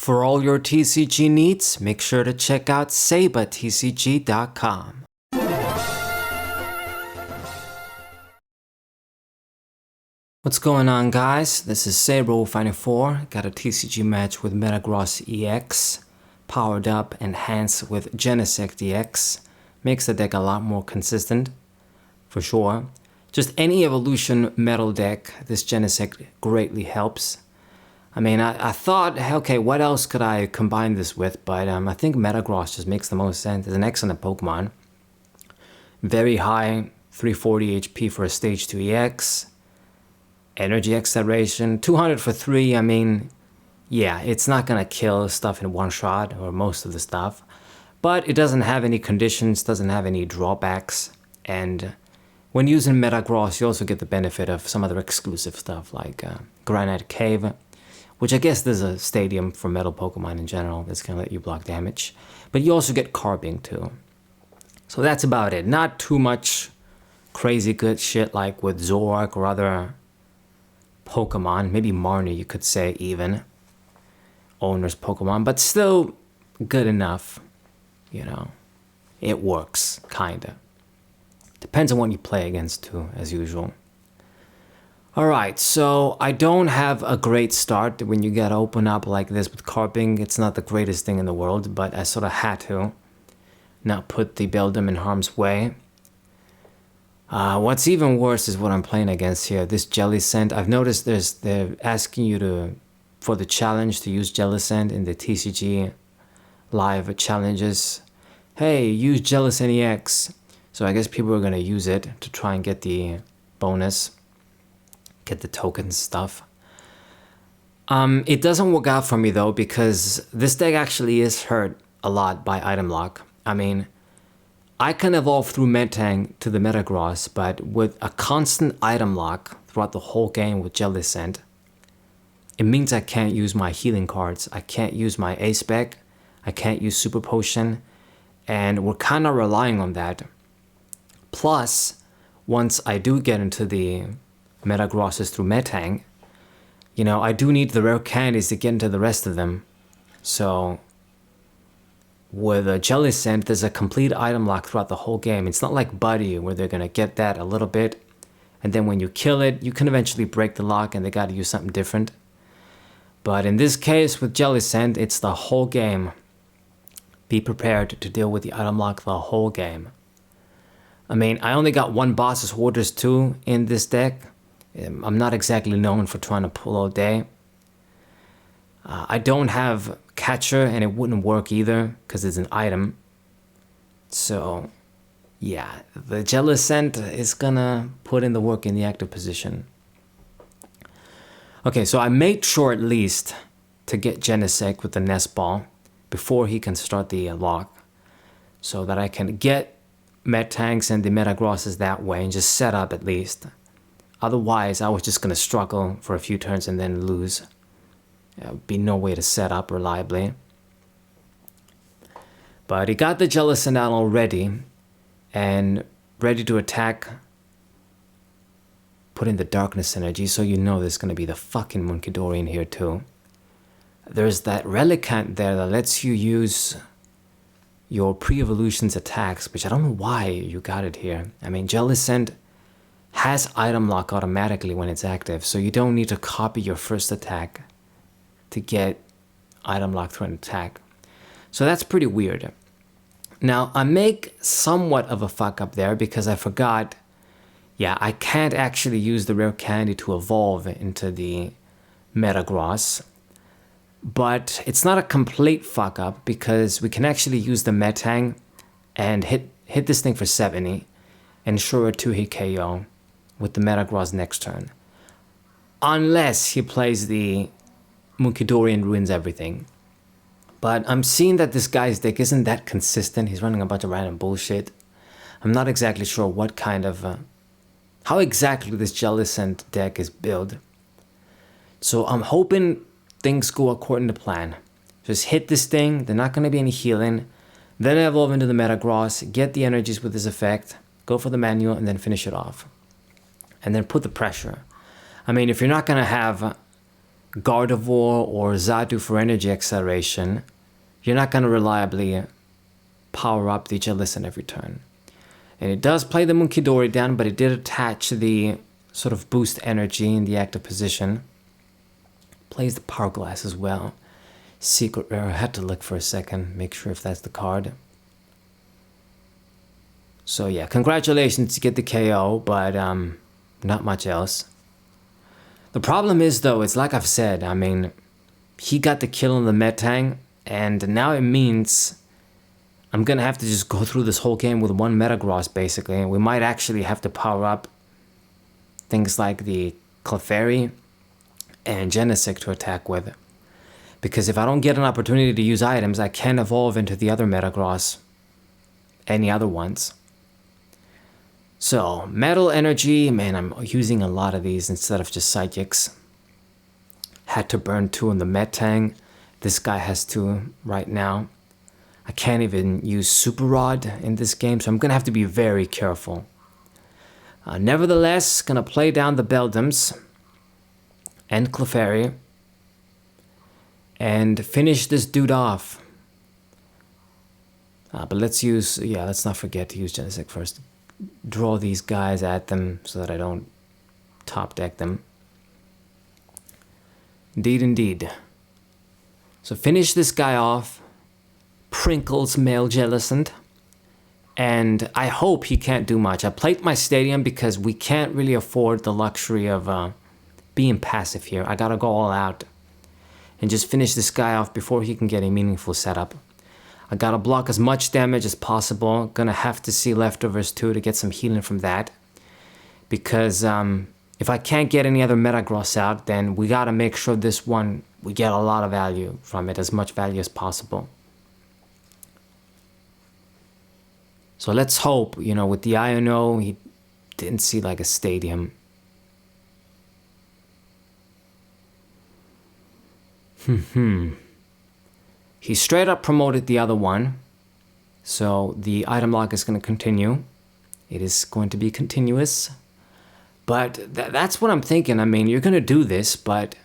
For all your TCG needs, make sure to check out sabatcg.com. What's going on, guys? This is Saber054. Got a TCG match with Metagross EX, powered up, enhanced with Genesect EX. Makes the deck a lot more consistent, for sure. Just any evolution metal deck, this Genesect greatly helps. I mean, I thought, okay, what else could I combine this with? But I think Metagross just makes the most sense. It's an excellent Pokemon. Very high, 340 HP for a Stage 2 EX. Energy acceleration, 200 for 3. I mean, yeah, it's not going to kill stuff in one shot, or most of the stuff. But it doesn't have any conditions, doesn't have any drawbacks. And when using Metagross, you also get the benefit of some other exclusive stuff like Granite Cave, which I guess there's a stadium for metal Pokemon in general that's going to let you block damage. But you also get carbink too. So that's about it. Not too much crazy good shit like with Zoroark or other Pokemon. Maybe Marnie, you could say, even. Owner's Pokemon. But still good enough. You know. It works, kinda. Depends on what you play against too, as usual. Alright, so I don't have a great start when you get open up like this with carbink. It's not the greatest thing in the world, but I sort of had to not put the Beldum in harm's way. What's even worse is what I'm playing against here. This Jellicent. I've noticed they're asking you for the challenge to use Jellicent in the TCG live challenges. Hey, use Jellicent EX. So I guess people are going to use it to try and get the bonus. Get the tokens stuff. It doesn't work out for me though, because this deck actually is hurt a lot by item lock. I mean, I can evolve through Metang to the Metagross, but with a constant item lock throughout the whole game with Jellicent, it means I can't use my healing cards. I can't use my A-Spec. I can't use Super Potion. And we're kind of relying on that. Plus, once I do get into the Metagrosses through Metang, you know, I do need the rare candies to get into the rest of them. So with a Jellicent, there's a complete item lock throughout the whole game. It's not like Buddy, where they're going to get that a little bit, and then when you kill it, you can eventually break the lock and they got to use something different. But in this case with Jellicent, it's the whole game. Be prepared to deal with the item lock the whole game. I mean, I only got one Boss's Orders 2 in this deck. I'm not exactly known for trying to pull all day. I don't have Catcher, and it wouldn't work either because it's an item. So, yeah, the Jellicent is gonna put in the work in the active position. Okay, so I made sure at least to get Genesect with the Nest Ball before he can start the lock, so that I can get Metangs and the Metagrosses that way and just set up at least. Otherwise, I was just going to struggle for a few turns and then lose. There would be no way to set up reliably. But he got the Jellicent out already and ready to attack. Put in the Darkness Energy, so you know there's going to be the fucking Munkidori in here too. There's that Relicanth there that lets you use your pre-evolution's attacks, which I don't know why you got it here. I mean, Jellicent has item lock automatically when it's active, so you don't need to copy your first attack to get item lock through an attack. So that's pretty weird. Now, I make somewhat of a fuck up there because I forgot, yeah, I can't actually use the rare candy to evolve into the Metagross. But it's not a complete fuck up because we can actually use the Metang and hit this thing for 70 and ensure a 2-hit KO with the Metagross next turn. Unless he plays the Munkidori and ruins everything. But I'm seeing that this guy's deck isn't that consistent. He's running a bunch of random bullshit. I'm not exactly sure what kind of... how exactly this Jellicent deck is built. So I'm hoping things go according to plan. Just hit this thing, there's not going to be any healing. Then evolve into the Metagross, get the energies with this effect, go for the manual, and then finish it off. And then put the pressure. I mean, if you're not going to have Gardevoir or Xatu for energy acceleration, you're not going to reliably power up the Jellicent every turn. And it does play the Munkidori down, but it did attach the sort of boost energy in the active position. Plays the Power Glass as well. Secret Rare, I had to look for a second, make sure if that's the card. So yeah, congratulations to get the KO, but not much else. The problem is though, it's like I've said, I mean, he got the kill on the Metang, and now it means I'm gonna have to just go through this whole game with one Metagross basically, and we might actually have to power up things like the Clefairy and Genesect to attack with. Because if I don't get an opportunity to use items, I can evolve into the other Metagross, any other ones. So, Metal Energy, man, I'm using a lot of these instead of just Psychics. Had to burn 2 on the Metang. This guy has 2 right now. I can't even use Super Rod in this game, so I'm going to have to be very careful. Nevertheless, going to play down the Beldums and Clefairy and finish this dude off. But let's not forget to use Genesect first. Draw these guys at them so that I don't top deck them. Indeed. So finish this guy off. Prinkles male Jellicent. And I hope he can't do much. I played my stadium because we can't really afford the luxury of being passive here. I gotta go all out and just finish this guy off before he can get a meaningful setup. I gotta block as much damage as possible. Gonna have to see leftovers too to get some healing from that. Because if I can't get any other Metagross out, then we gotta make sure this one, we get a lot of value from it, as much value as possible. So let's hope, with the INO, he didn't see like a stadium. He straight up promoted the other one. So the item lock is going to continue. It is going to be continuous. But that's what I'm thinking. I mean, you're going to do this, but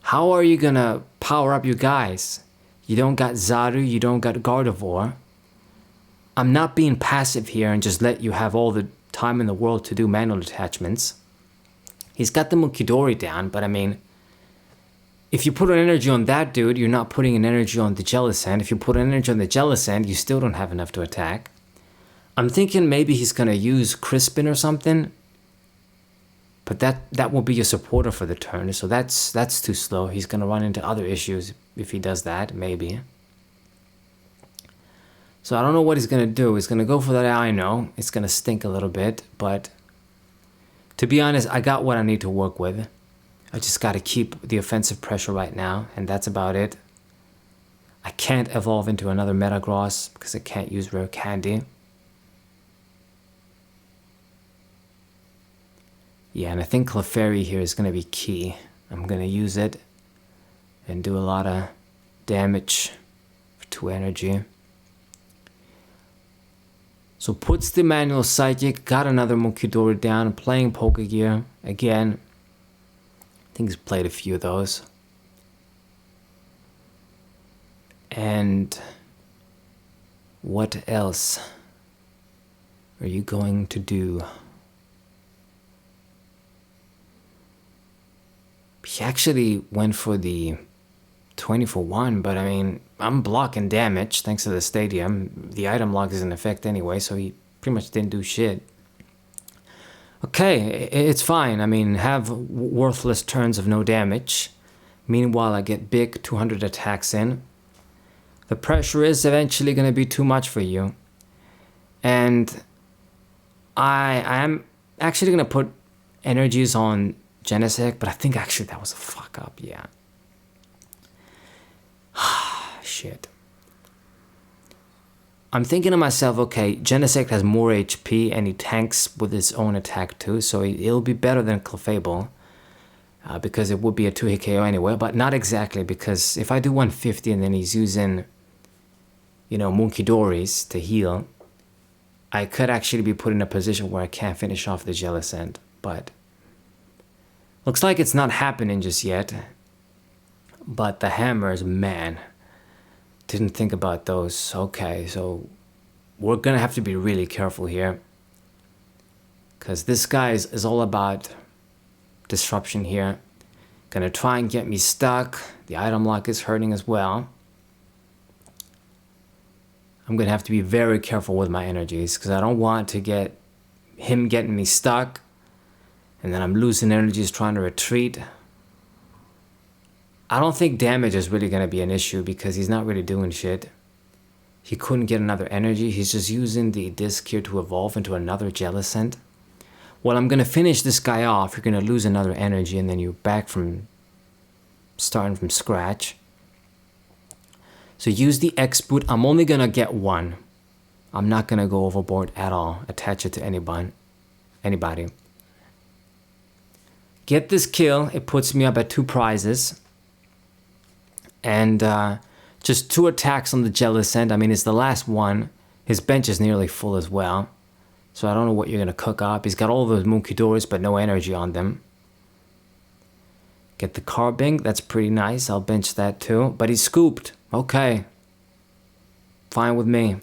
how are you going to power up your guys? You don't got Xatu, you don't got Gardevoir. I'm not being passive here and just let you have all the time in the world to do manual attachments. He's got the Munkidori down, but I mean, if you put an energy on that dude, you're not putting an energy on the Jellicent. If you put an energy on the Jellicent, you still don't have enough to attack. I'm thinking maybe he's going to use Crispin or something. But that will be a supporter for the turn, so that's too slow. He's going to run into other issues if he does that, maybe. So I don't know what he's going to do. He's going to go for that I know. It's going to stink a little bit, but to be honest, I got what I need to work with. I just got to keep the offensive pressure right now, and that's about it. I can't evolve into another Metagross because I can't use Rare Candy. Yeah, and I think Clefairy here is going to be key. I'm going to use it and do a lot of damage for 2 energy. So puts the manual Psychic, got another Munkidori down, playing Pokegear again. I think he's played a few of those. And what else are you going to do? He actually went for the 20 for 1, but I mean, I'm blocking damage thanks to the stadium. The item lock is in effect anyway, so he pretty much didn't do shit. Okay, it's fine. I mean, have worthless turns of no damage. Meanwhile, I get big 200 attacks in. The pressure is eventually going to be too much for you. And I am actually going to put energies on Genesect, but I think actually that was a fuck up, yeah. Shit. I'm thinking to myself, okay, Genesect has more HP and he tanks with his own attack too, so it'll be better than Clefable. Because it would be a 2-hit KO anyway, but not exactly, because if I do 150 and then he's using, Munkidoris to heal, I could actually be put in a position where I can't finish off the Jellicent, but looks like it's not happening just yet. But the hammers, man, didn't think about those. Okay, so we're gonna have to be really careful here, because this guy is all about disruption here. Gonna try and get me stuck. The item lock is hurting as well. I'm gonna have to be very careful with my energies, because I don't want to get him getting me stuck and then I'm losing energies trying to retreat. I don't think damage is really gonna be an issue, because he's not really doing shit. He couldn't get another energy. He's just using the disc here to evolve into another Jellicent. Well, I'm gonna finish this guy off. You're gonna lose another energy and then you're back from starting from scratch. So use the X boot. I'm only gonna get one. I'm not gonna go overboard at all. Attach it to anybody. Get this kill. It puts me up at 2 prizes. And just 2 attacks on the Jellicent. I mean, it's the last one. His bench is nearly full as well. So I don't know what you're gonna cook up. He's got all those Munkidoris, but no energy on them. Get the carbink. That's pretty nice. I'll bench that too. But he's scooped. Okay. Fine with me.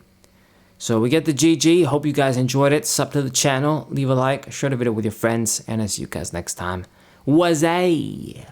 So we get the GG. Hope you guys enjoyed it. Sub to the channel. Leave a like. Share the video with your friends. And I'll see you guys next time. Wazay!